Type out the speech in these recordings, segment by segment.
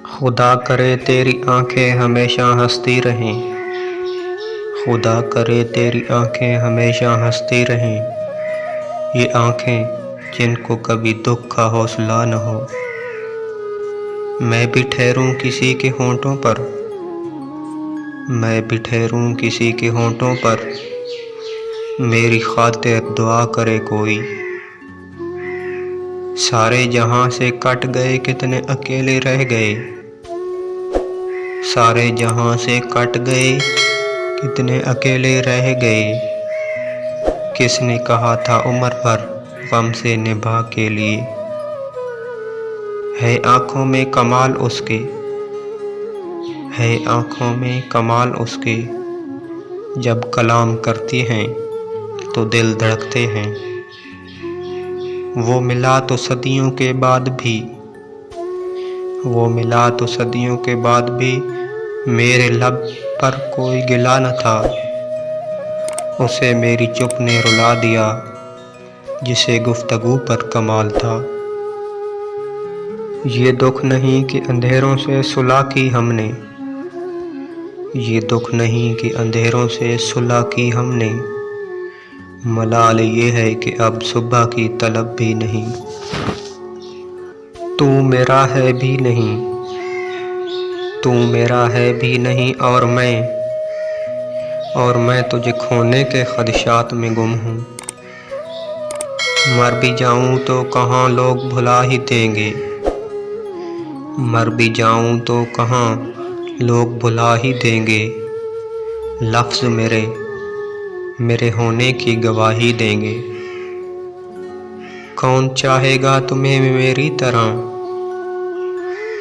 खुदा करे तेरी आंखें हमेशा हंसती रहें। खुदा करे तेरी आंखें हमेशा हंसती रहें। ये आंखें जिनको कभी दुख का हौसला न हो। मैं भी ठहरूं किसी के होंठों पर, मैं भी ठहरूं किसी के होंठों पर, मेरी खातिर दुआ करे कोई। सारे जहां से कट गए कितने अकेले रह गए, सारे जहां से कट गए कितने अकेले रह गए। किसने कहा था उम्र भर गम से निभा के लिए। है आँखों में कमाल उसके, है आँखों में कमाल उसके, जब कलाम करती हैं तो दिल धड़कते हैं। वो मिला तो सदियों के बाद भी, वो मिला तो सदियों के बाद भी, मेरे लब पर कोई गिला न था। उसे मेरी चुप ने रुला दिया, जिसे गुफ्तगू पर कमाल था। ये दुख नहीं कि अंधेरों से सुलह की हमने, ये दुख नहीं कि अंधेरों से सुलह की हमने। मलाल ये है कि अब सुबह की तलब भी नहीं। तू मेरा है भी नहीं, तू मेरा है भी नहीं, और मैं तुझे खोने के ख़दशात में गुम हूँ। मर भी जाऊँ तो कहाँ लोग भुला ही देंगे, मर भी जाऊँ तो कहाँ लोग भुला ही देंगे। लफ्ज़ मेरे होने की गवाही देंगे। कौन चाहेगा तुम्हें मेरी तरह,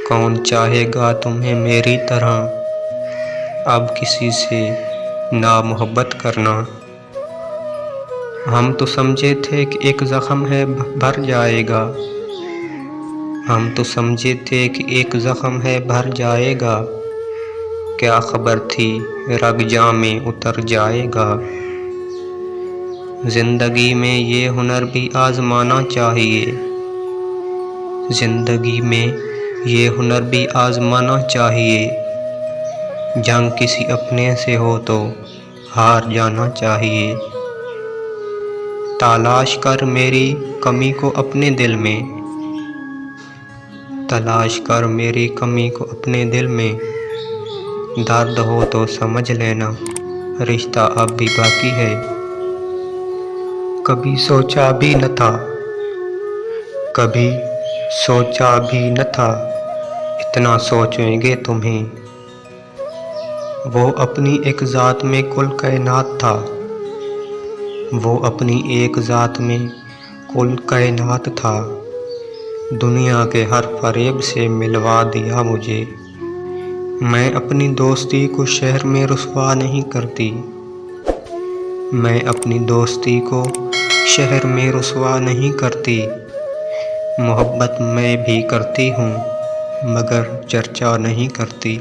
कौन चाहेगा तुम्हें मेरी तरह, अब किसी से ना मोहब्बत करना। हम तो समझे थे कि एक ज़ख्म है भर जाएगा, हम तो समझे थे कि एक ज़ख्म है भर जाएगा। क्या खबर थी रग जा में उतर जाएगा। ज़िंदगी में ये हुनर भी आज़माना चाहिए, ज़िंदगी में ये हुनर भी आज़माना चाहिए। जंग किसी अपने से हो तो हार जाना चाहिए। तलाश कर मेरी कमी को अपने दिल में, तलाश कर मेरी कमी को अपने दिल में। दर्द हो तो समझ लेना, रिश्ता अब भी बाकी है। कभी सोचा भी न था, कभी सोचा भी न था, इतना सोचेंगे तुम्हें। वो अपनी एक ज़ात में कुल कायनात था, वो अपनी एक ज़ात में कुल कायनात था। दुनिया के हर फरेब से मिलवा दिया मुझे। मैं अपनी दोस्ती को शहर में रुसवा नहीं करती, मैं अपनी दोस्ती को शहर में रुसवा नहीं करती। मोहब्बत मैं भी करती हूँ मगर चर्चा नहीं करती।